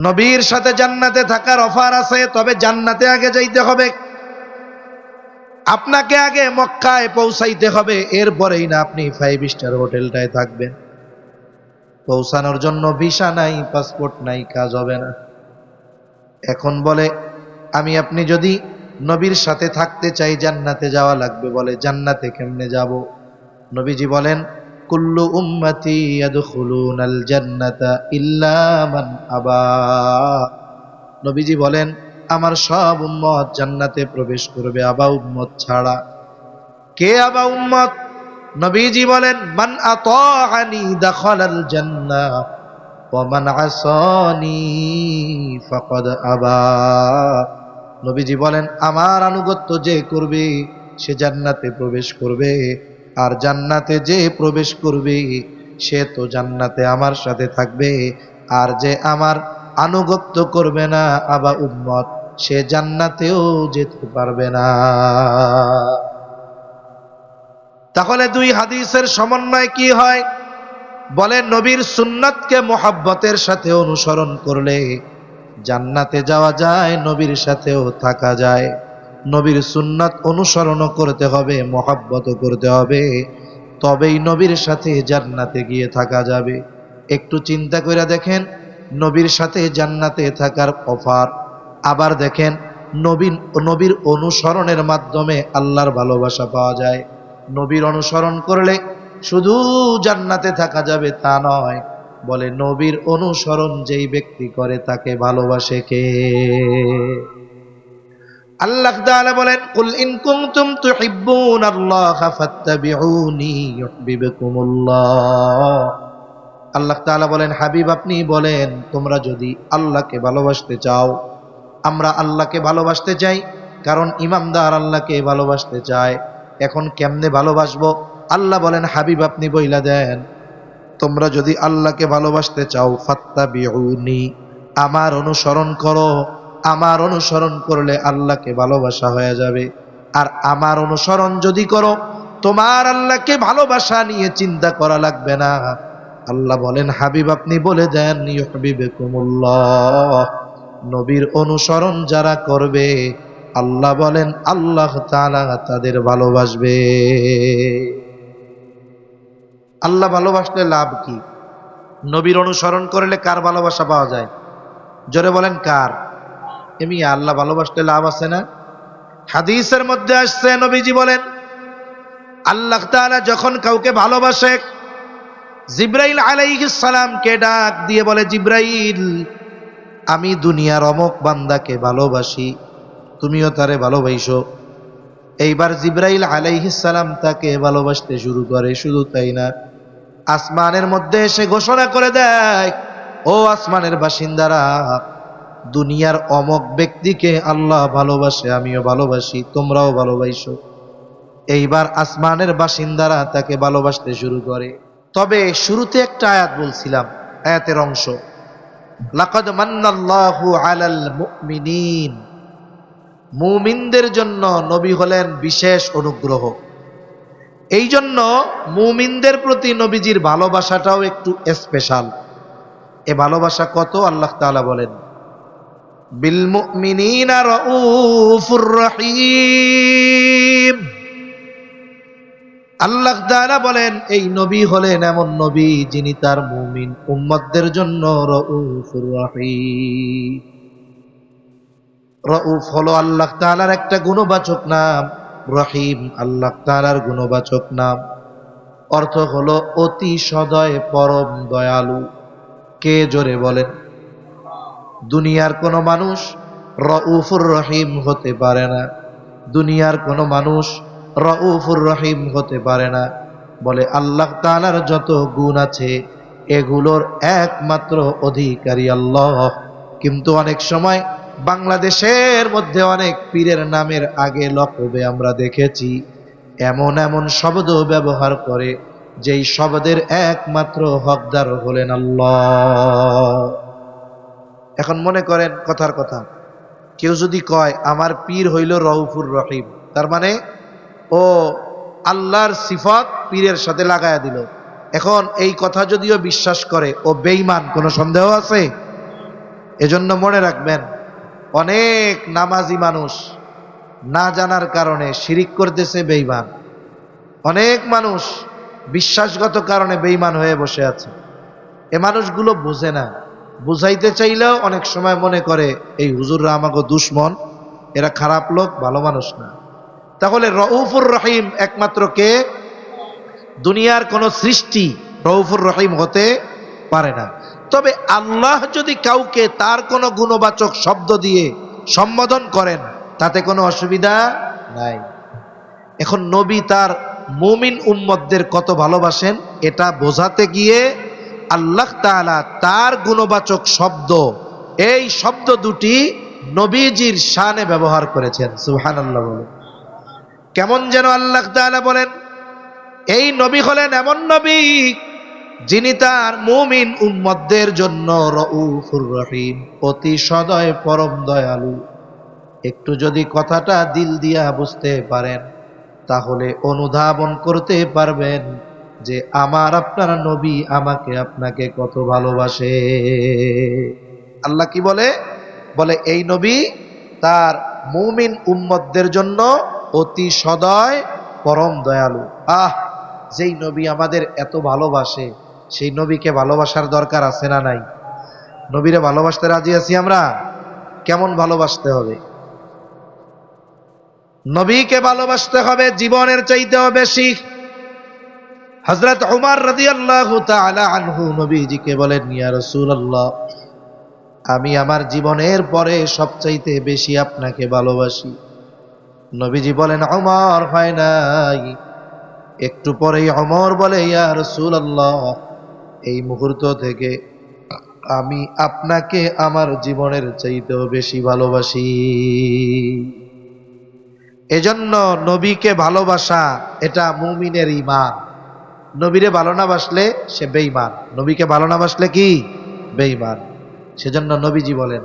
নবীর সাথে জান্নাতে থাকার অফার আছে, তবে জান্নাতে আগে যাইতে হবে। আপনাকে আগে মক্কায় পৌঁছাইতে হবে, এরপরেই না আপনি 5 স্টার হোটেলটায় থাকবেন। পৌঁছানোর জন্য ভিসা নাই, পাসপোর্ট নাই, কাজ হবে না। এখন বলে আমি আপনি যদি নবীর সাথে থাকতে চাই জান্নাতে যাওয়া লাগবে। বলে জান্নাতে কেমনে যাব? নবীজি বলেন কুল্লু উম্মতি ইয়াদখুলুনাল জান্নাতা ইল্লা মান আবা। নবীজি বলেন আমার সব উম্মত জান্নাতে প্রবেশ করবে, আবা উম্মত ছাড়া। কে আবা উম্মত? নবীজি বলেন মান আতাআনি দাখালাল জান্নাহ ওয়া মান আসানি ফাকাদ আবা। নবীজি বলেন আমার আনুগত্য যে করবে সে জান্নাতে প্রবেশ করবে, আর জান্নাতে যে প্রবেশ করবে সে তো জান্নাতে আমার সাথে থাকবে। আর যে আমার আনুগত্য করবে না, আবা উম্মত, সে জান্নাতেও যেতে পারবে না। তাহলে দুই হাদিসের সমন্বয় কি হয়? বলে নবীর সুন্নাতকে মোহাব্বতের সাথে অনুসরণ করলে জান্নাতে যাওয়া যায়, নবীর সাথেও থাকা যায়। নবীর সুন্নাত অনুসরণও করতে হবে, মোহাব্বতও করতে হবে, তবেই নবীর সাথে জান্নাতে গিয়ে থাকা যাবে। একটু চিন্তা করে দেখেন, নবীর সাথে জান্নাতে থাকার অফার, আবার দেখেন নবীর অনুসরণের মাধ্যমে আল্লাহর ভালোবাসা পাওয়া যায়। নবীর অনুসরণ করলে শুধু জান্নাতে থাকা যাবে তা নয়, বলে নবীর অনুসরণ যেই ব্যক্তি করে তাকে ভালোবাসে কে? আল্লাহ তাআলা বলেন কুল ইন কুনতুম তুহিব্বুনাল্লাহা ফাত্তাবিউনি ইউহিব্বুকুমুল্লাহ। আল্লাহ তাআলা বলেন হাবিব আপনি বলেন তোমরা যদি আল্লাহকে ভালোবাসতে চাও, আমরা আল্লাহকে ভালোবাসতে চাই, কারণ ইমানদার আল্লাহকে ভালোবাসতে চায়। এখন কেমনে ভালোবাসবো? আল্লাহ বলেন হাবিব আপনি বইলা দেন তোমরা যদি আল্লাহকে ভালোবাসতে চাও ফাত্তাবিউনি, আমার অনুসরণ করো। আমার অনুসরণ করলে আল্লাহকে ভালোবাসা হয়ে যাবে। আর আমার অনুসরণ যদি করো, তোমার আল্লাহকে ভালোবাসা নিয়ে চিন্তা করা লাগবে না। আল্লাহ বলেন হাবিব আপনি বলে দেন ইউহিব্বুকুমুল্লাহ। নবীর অনুসরণ যারা করবে, আল্লাহ বলেন আল্লাহ তাআলা তাদের ভালোবাসবে। আল্লাহ ভালোবাসলে লাভ কি? নবীর অনুসরণ করলে কার ভালোবাসা পাওয়া যায়? জোরে বলেন কার? এমনি আল্লাহ ভালোবাসলে লাভ আছে না? হাদিসের মধ্যে আসছে নবীজি বলেন আল্লাহ তাআলা যখন কাউকে ভালোবাসে, জিবরাইল আলাইহিস সালামকে ডাক দিয়ে বলে জিবরাইল আমি দুনিয়ার অমুক বান্দাকে ভালোবাসি, তুমিও তারে ভালোবাসো। এইবার জিবরাইল আলাইহিস সালাম তাকে ভালোবাসতে শুরু করে। শুধু তাই না, আসমানের মধ্যে এসে ঘোষণা করে দেয় ও আসমানের বাসিন্দারা, দুনিয়ার অমুক ব্যক্তিকে আল্লাহ ভালোবাসে, আমিও ভালোবাসি, তোমরাও ভালোবাসো। এইবার আসমানের বাসিন্দারা তাকে ভালোবাসতে শুরু করে। তবে শুরুতে একটা আয়াত বলছিলাম, আয়াতের অংশ লাকাদ মান্নাল্লাহু আলাল মুমিনিন। মুমিনদের জন্য নবী হলেন বিশেষ অনুগ্রহ। এই জন্য মুমিনদের প্রতি নবীজির ভালোবাসাটাও একটু স্পেশাল। এ ভালোবাসা কত? আল্লাহ তাআলা বলেন বিল মুমিনিনা রাউফুর রহিম। আল্লাহ তাআলা বলেন এই নবী হলেন এমন নবী যিনি তার মুমিন উম্মতদের জন্য রাউফুর রহিম। রাউফ হলো আল্লাহ তাআলার একটা গুণবাচক নাম, রহিম আল্লাহ তাআলার গুণবাচক নাম। অর্থ হলো অতি সদয়, পরম দয়ালু। কে? জোরে বলেন। দুনিয়ার কোনো মানুষ রাউফুর রহিম হতে পারে না। দুনিয়ার কোনো মানুষ রাউফুর রহিম হতে পারে না। বলে আল্লাহ তাআলার যত গুণ আছে এগুলোর একমাত্র অধিকারী আল্লাহ। কিন্তু অনেক সময় বাংলাদেশের মধ্যে অনেক পীরের নামের আগে লকবে আমরা দেখেছি এমন এমন শব্দ ব্যবহার করে যেই শব্দের একমাত্র হকদার হলেন আল্লাহ। এখন মনে করেন কথার কথা, কেউ যদি কয় আমার পীর হইল রাউফুর রহিম, তার মানে ও আল্লাহর সিফত পীরের সাথে লাগায়া দিল। এখন এই কথা যদিও বিশ্বাস করে ও বেঈমান, কোনো সন্দেহ আছে? এজন্য মনে রাখবেন, অনেক নামাজি মানুষ না জানার কারণে শিরিক করতেছে, বেঈমান। অনেক মানুষ বিশ্বাসগত কারণে বেঈমান হয়ে বসে আছে। এ মানুষগুলো বোঝে না, বুঝাইতে চাইলেও অনেক সময় মনে করে এই হুজুররা আমাকে দুশ্মন, এরা খারাপ লোক, ভালো মানুষ না। তাহলে রউফুর রহিম একমাত্র কে? দুনিয়ার কোন সৃষ্টি রউফুর রহিম হতে পারে না। তবে আল্লাহ যদি কাউকে তার কোনো গুণবাচক শব্দ দিয়ে সম্বোধন করেন, তাতে কোনো অসুবিধা নাই। এখন নবী তার মুমিন উম্মতদের কত ভালোবাসেন, এটা বোঝাতে গিয়ে আল্লাহ তাআলা তার গুণবাচক শব্দ, এই শব্দ দুটি নবীজির শানে ব্যবহার করেছেন। সুবহানাল্লাহ বলেন। কেমন যেন আল্লাহ তাআলা বলেন, এই নবী হলেন এমন নবী যিনি তার মুমিন উম্মতদের জন্য রউফুর রহিম, অতি সদয় পরম দয়ালু। একটু যদি কথাটা দিল দিয়া বুঝতে পারেন, তাহলে অনুধাবন করতে পারবেন যে আমার আপনার নবী আমাকে আপনাকে কত ভালোবাসে। আল্লাহ কি বলে? বলে এই নবী তার মুমিন উম্মতদের জন্য অতি সদয় পরম দয়ালু। যেই নবী আমাদের এত ভালোবাসে, সেই নবীকে ভালোবাসার দরকার আছে না নাই? নবীরে ভালোবাসতে রাজি আছি আমরা? কেমন ভালোবাসতে হবে? নবীকে ভালোবাসতে হবে জীবনের চাইতেও বেশি। হযরত উমর রাদিয়াল্লাহু তাআলা আনহু নবীজিকে বলেন, ইয়া রাসূলুল্লাহ, আমি আমার জীবনের পরে সবচাইতে বেশি আপনাকে ভালোবাসি। নবীজি বলেন, উমর, হয় নাই। একটু পরেই উমর বলে, ইয়া রাসূলুল্লাহ, এই মুহূর্ত থেকে আমি আপনাকে আমার জীবনের চাইতেও বেশি ভালোবাসি। এজন্য নবীকে ভালোবাসা এটা মুমিনের ঈমান। নবীরে ভালো না বাসলে সে বেঈমান, নবীকে ভালো না বাসলে কি? বেঈমান। সেজন্য নবীজি বলেন,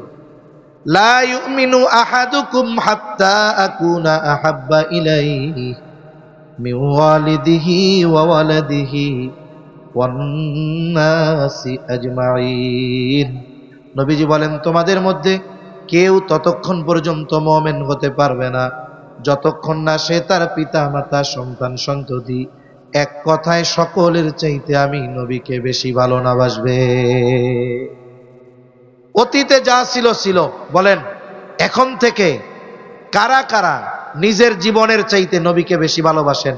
লা ইউমিনু আহাদুকুম হাত্তা আকুনা আহাব্বা ইলাইহি মিন ওয়ালিদিহি ওয়া ওয়ালাদিহি ওয়ান নাসি আজমাইন। নবীজি বলেন, তোমাদের মধ্যে কেউ ততক্ষণ পর্যন্ত মুমিন হতে পারবে না যতক্ষণ না সে তার পিতা মাতা সন্তান সন্ততি এক কথায় সকলের চাইতে আমি নবীকে বেশি ভালো না বাসবে। অতীতে যা ছিল ছিল, বলেন এখন থেকে কারা কারা নিজের জীবনের চাইতে নবীকে বেশি ভালোবাসেন?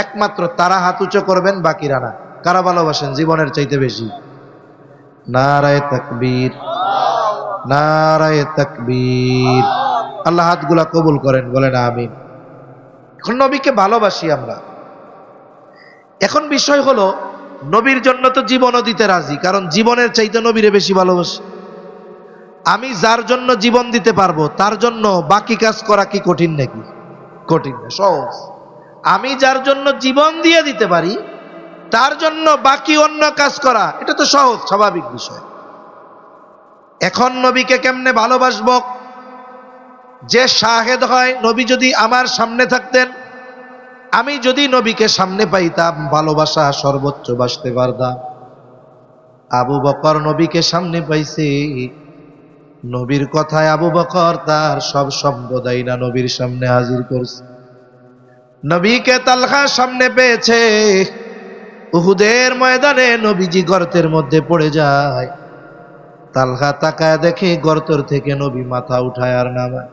একমাত্র তারা হাত উঁচু করবেন, বাকিরা না। কারা ভালোবাসেন জীবনের চাইতে বেশি? নারায়ে তাকবীর, নারায়ে তাকবীর। আল্লাহ হাতগুলা কবুল করেন, বলেন আমিন। এখন নবীকে ভালোবাসি আমরা। এখন বিষয় হলো, নবীর জন্য তো জীবনও দিতে রাজি, কারণ জীবনের চাইতে নবীরে বেশি ভালোবাসি। আমি যার জন্য জীবন দিতে পারবো তার জন্য বাকি কাজ করা কি কঠিন নাকি? কঠিন না, সহজ। আমি যার জন্য জীবন দিয়ে দিতে পারি তার জন্য বাকি অন্য কাজ করা, এটা তো সহজ, স্বাভাবিক বিষয়। এখন নবীকে কেমনে ভালোবাসবো? যে শাহেদ হয়, নবী যদি আমার সামনে থাকতেন, আমি যদি নবীকে সামনে পাইতাম, ভালোবাসা সর্বোচ্চ বাসতে পারতাম। আবু বকর নবীকে সামনে পাইছে, নবীর কথায় আবু বকর তার সব সম্পদাই না নবীর সামনে হাজির করছে। নবীকে তালহা সামনে পেয়েছে, উহুদের ময়দানে নবীজি গর্তের মধ্যে পড়ে যায়। তালহা তাকায় দেখে গর্তের থেকে নবী মাথা উঠায় আর নামায়,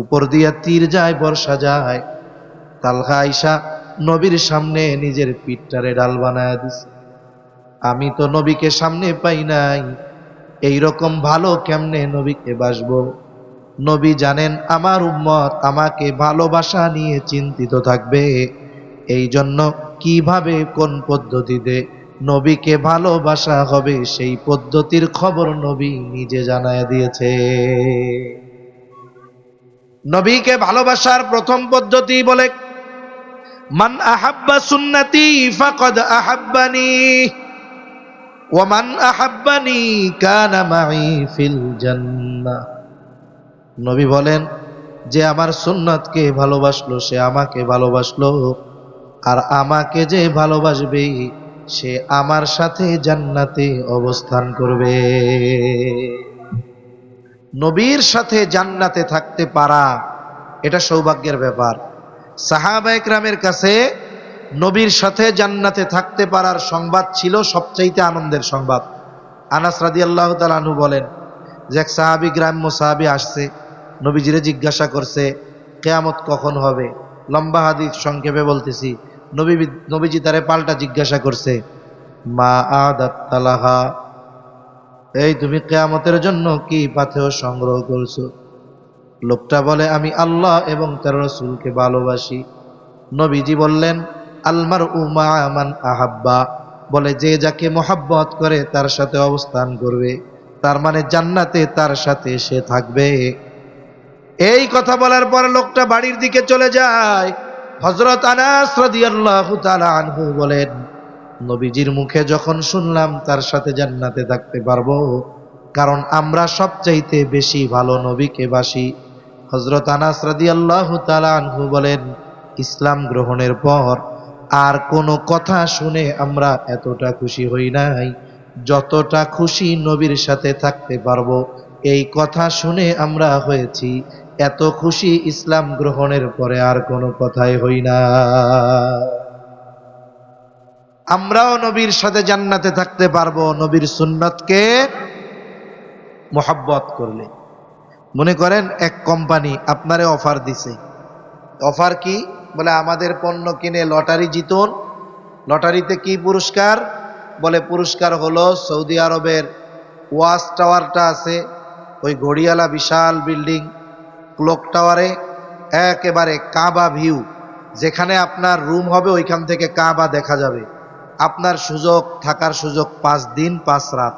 উপর দিয়া তীর যায়, বর্ষা যায়। তালহা আইসা নবীর সামনে নিজের পিঠটারে ডাল বানায় দিছে। আমি তো নবীকে সামনে পাই নাই, এইরকম ভালো কেমনে নবীকে বাসবো? নবী জানেন আমার উম্মত আমাকে ভালোবাসা নিয়ে চিন্তিত থাকবে, এই জন্য কিভাবে কোন পদ্ধতিতে নবীকে ভালোবাসা হবে সেই পদ্ধতির খবর নবী নিজে জানায় দিয়েছে। নবীকে ভালোবাসার প্রথম পদ্ধতি বলে, মান আহাব্বা সুন্নতি ফাকাদ আহাব্বানি ওয়া মান আহাব্বানি কানা মাই ফিল জান্নাহ। নবী বলেন, যে আমার সুন্নাতকে ভালোবাসলো সে আমাকে ভালোবাসলো, আর আমাকে যে ভালোবাসবে সে আমার সাথে জান্নাতে অবস্থান করবে। নবীর সাথে জান্নাতে থাকতে পারা এটা সৌভাগ্যের ব্যাপার। সাহাবায়ে কেরামের কাছে নবীর সাথে জান্নাতে থাকতে পারার সংবাদ ছিল সবচাইতে আনন্দের সংবাদ। আনাস রাদিয়াল্লাহু তাআলা আনহু বলেন যে এক সাহাবী, গ্রাম্য সাহাবী আসছে, নবীজিরে জিজ্ঞাসা করছে কিয়ামত কখন হবে। লম্বা হাদিস সংক্ষেপে বলতেছি। নবীজি তারে পাল্টা জিজ্ঞাসা করছে মা আদাত্তালাহা, এই তুমি কিয়ামতের জন্য কি পাথেয় সংগ্রহ করছো? লোকটা বলে আমি আল্লাহ এবং তার রাসূলকে ভালোবাসি। নবীজি বললেন আলমারউ মা মান আহাব্বা, বলে যে যাকে মোহাব্বত করে তার সাথে অবস্থান করবে, তার মানে জান্নাতে তার সাথে সে থাকবে। এই কথা বলার পর লোকটা বাড়ির দিকে চলে যায়। হযরত আনাস রাদিয়াল্লাহু তাআলা আনহু বলেন নবীজির মুখে যখন শুনলাম তার সাথে জান্নাতে থাকতে পারবো, কারণ আমরা সবচাইতে বেশি ভালো নবীকে বাসি। হযরত আনাস রাদিয়াল্লাহু তাআলা আনহু বলেন ইসলাম গ্রহণের পর আর কোনো কথা শুনে আমরা এতটা খুশি হই নাই যতটা খুশি নবীর সাথে থাকতে পারবো এই কথা শুনে আমরা হয়েছি। এত খুশি ইসলাম গ্রহণের পরে আর কোনো কথাই হই না। আমরাও নবীর সাথে জান্নাতে থাকতে পারবো নবীর সুন্নতকে মোহাব্বত করলে। মনে করেন এক কোম্পানি আপনারে অফার দিছে। অফার কি? বলে আমাদের পণ্য কিনে লটারি জিতুন। লটারিতে কি পুরস্কার? বলে পুরস্কার হলো সৌদি আরবের ওয়াচ টাওয়ারটা আছে, ওই ঘড়িয়ালা বিশাল বিল্ডিং, ক্লক টাওয়ারে একেবারে কাবা ভিউ, যেখানে আপনার রুম হবে ওইখান থেকে কাবা দেখা যাবে। আপনার সুযোগ, থাকার সুযোগ 5 দিন 5 রাত,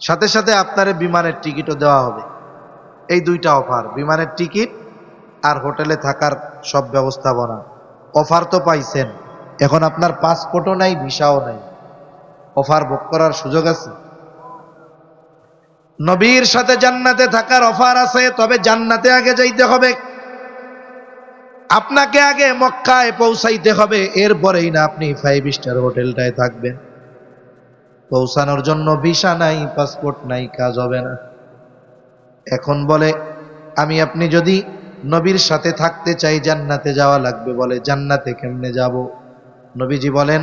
সাথে সাথে আপনার বিমানের টিকিটও দেওয়া হবে। এই দুইটা অফার, বিমানের টিকিট আর হোটেলে থাকার সব ব্যবস্থাপনা। অফার তো পাইছেন, এখন আপনার পাসপোর্টও নাই, ভিসাও নাই, অফার ভোগ করার সুযোগ আছে। নবীর সাথে জান্নাতে থাকার অফার আছে, তবে জান্নাতে আগে যাইতে হবে। আপনাকে আগে মক্কায় পৌঁছাইতে হবে, এরপরেই না আপনি 5 স্টার হোটেলটায় থাকবেন। পৌঁছানোর জন্য ভিসা নাই, পাসপোর্ট নাই, কাজ হবে না। এখন বলে আমি আপনি যদি নবীর সাথে থাকতে চাই জান্নাতে যাওয়া লাগবে। বলে জান্নাতে কেমনে যাব? নবীজি বলেন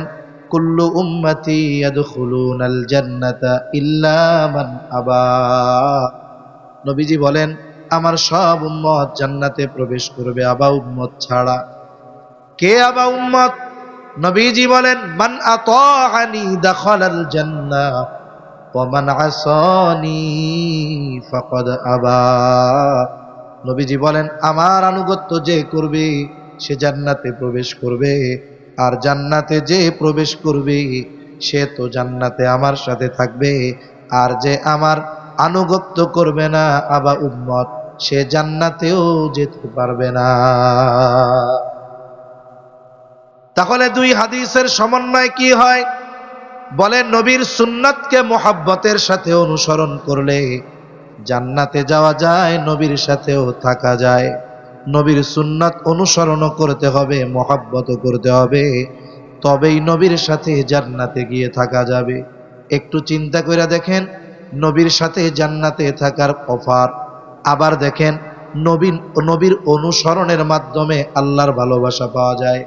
কুল্লু উম্মতি ইয়াদখুলুনাল জান্নাতা ইল্লা মান আবা। নবীজি বলেন আমার সব উম্মত জান্নাতে প্রবেশ করবে, আবা উম্মত ছাড়া। কে আবা উম্মত? নবীজি বলেন মান আতাআনি দাখালাল জান্নাহ ওয়া মান আসানি ফাকাদ আবা। নবীজি বলেন আমার আনুগত্য যে করবে সে জান্নাতে প্রবেশ করবে, আর জান্নাতে যে প্রবেশ করবে সে তো জান্নাতে আমার সাথে থাকবে, আর যে আমার আনুগত্য করবে না আবা উম্মত, সে জান্নাতেও যেতে পারবে না। তাহলে দুই হাদিসের সমন্বয় কি হয়? বলে নবীর সুন্নতকে মোহাব্বতের সাথে অনুসরণ করলে জান্নাতে যাওয়া যায়, নবীর সাথেও থাকা যায়। নবীর সুন্নাত অনুসরণও করতে হবে, মোহাব্বতও করতে হবে, তবেই নবীর সাথে জান্নাতে গিয়ে থাকা যাবে। একটু চিন্তা করে দেখেন, নবীর সাথে জান্নাতে থাকার অফার, আবার দেখেন নবীর অনুসরণের মাধ্যমে আল্লাহর ভালোবাসা পাওয়া যায়।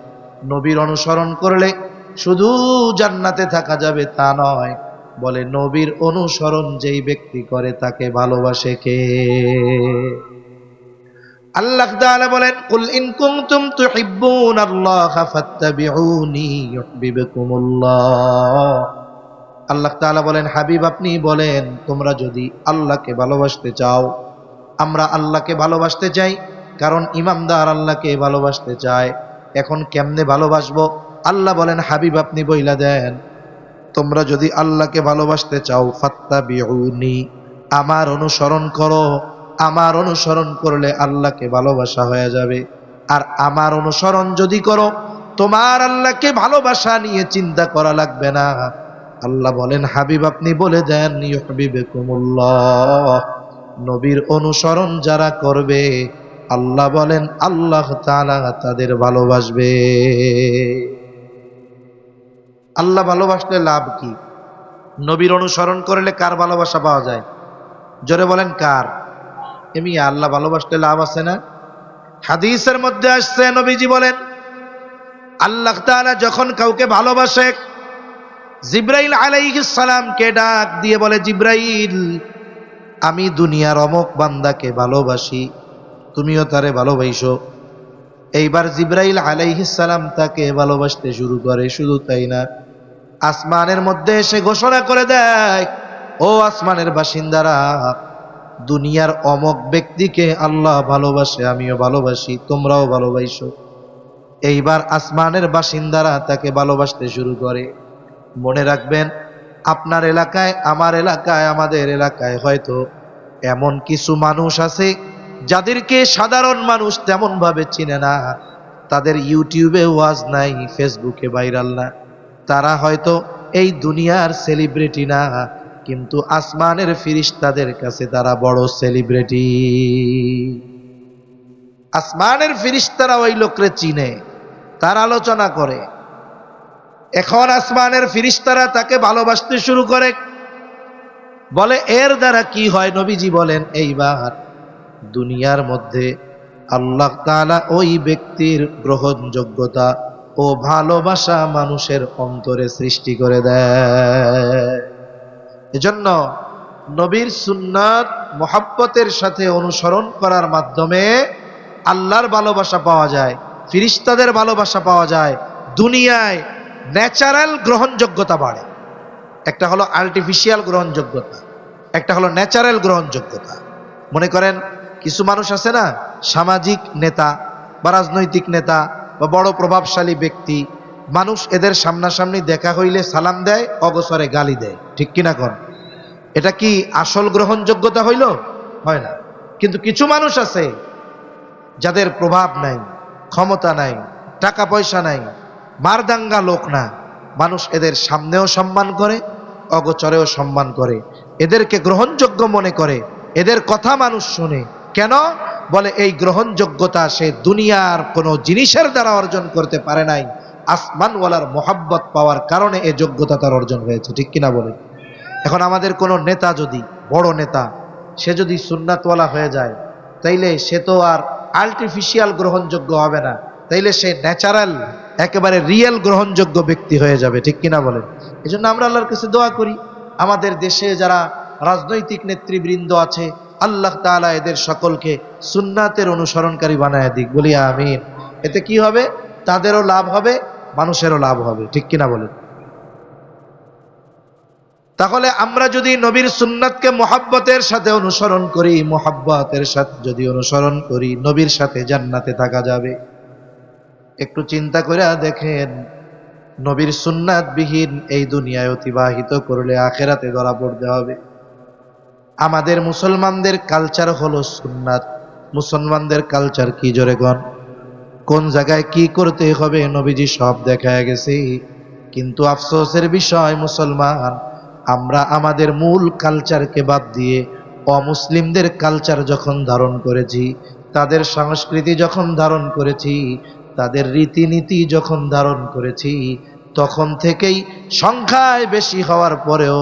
নবীর অনুসরণ করলে শুধু জান্নাতে থাকা যাবে তা নয়, বলে নবীর অনুসরণ যেই ব্যক্তি করে তাকে ভালোবাসে কে? আল্লাহ তাআলা বলেন কুল ইন কুনতুম তুহিব্বুনাল্লাহা ফাত্তাবিউনি ইউহিব্বুকুমুল্লাহ। আল্লাহ তাআলা বলেন হাবিব আপনি বলেন তোমরা যদি আল্লাহকে ভালোবাসতে চাও, আমরা আল্লাহকে ভালোবাসতে চাই, কারণ ইমানদার আল্লাহকে ভালোবাসতে চায়। এখন কেমনে ভালোবাসবো? আল্লাহ বলেন হাবিব আপনি বইলা দেন তোমরা যদি আল্লাহকে ভালোবাসতে চাও ফাত্তাবিউনি, আমার অনুসরণ করো। আমার অনুসরণ করলে আল্লাহকে ভালোবাসা হয়ে যাবে। আর আমার অনুসরণ যদি করো, তোমার আল্লাহকে ভালোবাসা নিয়ে চিন্তা করা লাগবে না। আল্লাহ বলেন হাবিব আপনি বলে দেন ইউহিব্বুকুমুল্লাহ, নবীর অনুসরণ যারা করবে আল্লাহ বলেন আল্লাহ তাআলা তাদের ভালোবাসবে। আল্লাহ ভালোবাসলে লাভ কি? নবীর অনুসরণ করলে কার ভালোবাসা পাওয়া যায়? জোরে বলেন কার? এমনি আল্লাহ ভালোবাসলে লাভ আছে না? হাদিসের মধ্যে আসছে, নবীজি বলেন আল্লাহ তাআলা যখন কাউকে ভালোবাসে, জিবরাইল আলাইহিস সালামকে ডাক দিয়ে বলে, জিবরাইল, আমি দুনিয়ার অমুক বান্দাকে ভালোবাসি, তুমিও তারে ভালোবাসো। এইবার জিবরাইল আলাইহিস সালাম তাকে ভালোবাসতে শুরু করে। শুধু তাই না, আসমানের মধ্যে এসে ঘোষণা করে দেয়, ও আসমানের বাসিন্দারা, দুনিয়ার অমুক ব্যক্তিকে আল্লাহ ভালোবাসে, আমিও ভালোবাসি, তোমরাও ভালোবাসো। এইবার আসমানের বাসিন্দারা তাকে ভালোবাসতে শুরু করে। মনে রাখবেন, আপনার এলাকায়, আমার এলাকায়, আমাদের এলাকায় হয়তো এমন কিছু মানুষ আছে যাদেরকে সাধারণ মানুষ তেমন ভাবে চিনে না, তাদের ইউটিউবে ওয়াজ নাই, ফেসবুকে ভাইরাল না, তারা হয়তো এই দুনিয়ার সেলিব্রিটি না, কিন্তু আসমানের ফিরিস্তাদের কাছে তারা বড় সেলিব্রিটি। আসমানের ফিরিস্তারা ওই লোকরে চিনে, তার আলোচনা করে। এখন আসমানের ফিরিস্তারা তাকে ভালোবাসতে শুরু করে। বলে এর দ্বারা কি হয়? নবীজি বলেন, এইবার দুনিয়ার মধ্যে আল্লাহ তাআলা ওই ব্যক্তির গ্রহণযোগ্যতা ও ভালোবাসা মানুষের অন্তরে সৃষ্টি করে দেয়। এজন্য নবীর সুন্নাত মুহাব্বতের সাথে অনুসরণ করার মাধ্যমে আল্লাহর ভালোবাসা পাওয়া যায়, ফিরিস্তাদের ভালোবাসা পাওয়া যায়, দুনিয়ায় ন্যাচারাল গ্রহণযোগ্যতা বাড়ে। একটা হলো আর্টিফিশিয়াল গ্রহণযোগ্যতা, একটা হলো ন্যাচারাল গ্রহণযোগ্যতা। মনে করেন কিছু মানুষ আছে না, সামাজিক নেতা বা রাজনৈতিক নেতা বা বড় প্রভাবশালী ব্যক্তি, মানুষ এদের সামনাসামনি দেখা হইলে সালাম দেয়, অগসরে গালি দেয়, ঠিক কিনা কোন? এটা কি আসল গ্রহণযোগ্যতা হইল? হয় না। কিন্তু কিছু মানুষ আছে যাদের প্রভাব নাই, ক্ষমতা নাই, টাকা পয়সা নাই, মারদাঙ্গা লোক না, মানুষ এদের সামনেও সম্মান করে, অগোচরেও সম্মান করে, এদেরকে গ্রহণযোগ্য মনে করে, এদের কথা মানুষ শুনে। কেন? বলে এই গ্রহণযোগ্যতা সে দুনিয়ার কোনো জিনিসের দ্বারা অর্জন করতে পারে নাই, আসমানওয়ালার মোহাব্বত পাওয়ার কারণে এই যোগ্যতা তার অর্জন হয়েছে, ঠিক কিনা বলে? এখন আমাদের কোনো নেতা, যদি বড় নেতা, সে যদি সুন্নাতওয়ালা হয়ে যায়, তাইলে সে তো আর আর্টিফিশিয়াল গ্রহণযোগ্য হবে না, তাইলে সে ন্যাচারাল, একেবারে রিয়েল গ্রহণযোগ্য ব্যক্তি হয়ে যাবে, ঠিক কিনা বলেন? এই জন্য আমরা আল্লাহর কাছে দোয়া করি, আমাদের দেশে যারা রাজনৈতিক নেতৃবৃন্দ আছে, আল্লাহ তাআলা এদের সকলকে সুন্নাতের অনুসরণকারী বানায় দিক, বলি আমিন। এতে কি হবে? তাদেরও লাভ হবে, মানুষেরও লাভ হবে, ঠিক কিনা বলেন? তাহলে আমরা যদি নবীর সুন্নাতকে মুহাব্বতের সাথে অনুসরণ করি, মুহাব্বতের সাথে যদি অনুসরণ করি, নবীর সাথে জান্নাতে থাকা যাবে। একটু চিন্তা করে দেখেন, নবীর সুন্নাত বিহীন এই দুনিয়ায় অতিবাহিত করলে আখেরাতে ধরা পড়তে হবে। আমাদের মুসলমানদের কালচার হলো সুন্নাত। মুসলমানদের কালচার কি? জোরে গণ, কোন জায়গায় কি করতে হবে নবীজি সব দেখায় গেছে। কিন্তু আফসোসের বিষয়, মুসলমান আমরা আমাদের মূল কালচারকে বাদ দিয়ে অমুসলিমদের কালচার যখন ধারণ করেছি, তাদের সংস্কৃতি যখন ধারণ করেছি, তাদের রীতিনীতি যখন ধারণ করেছি, তখন থেকেই সংখ্যায় বেশি হওয়ার পরেও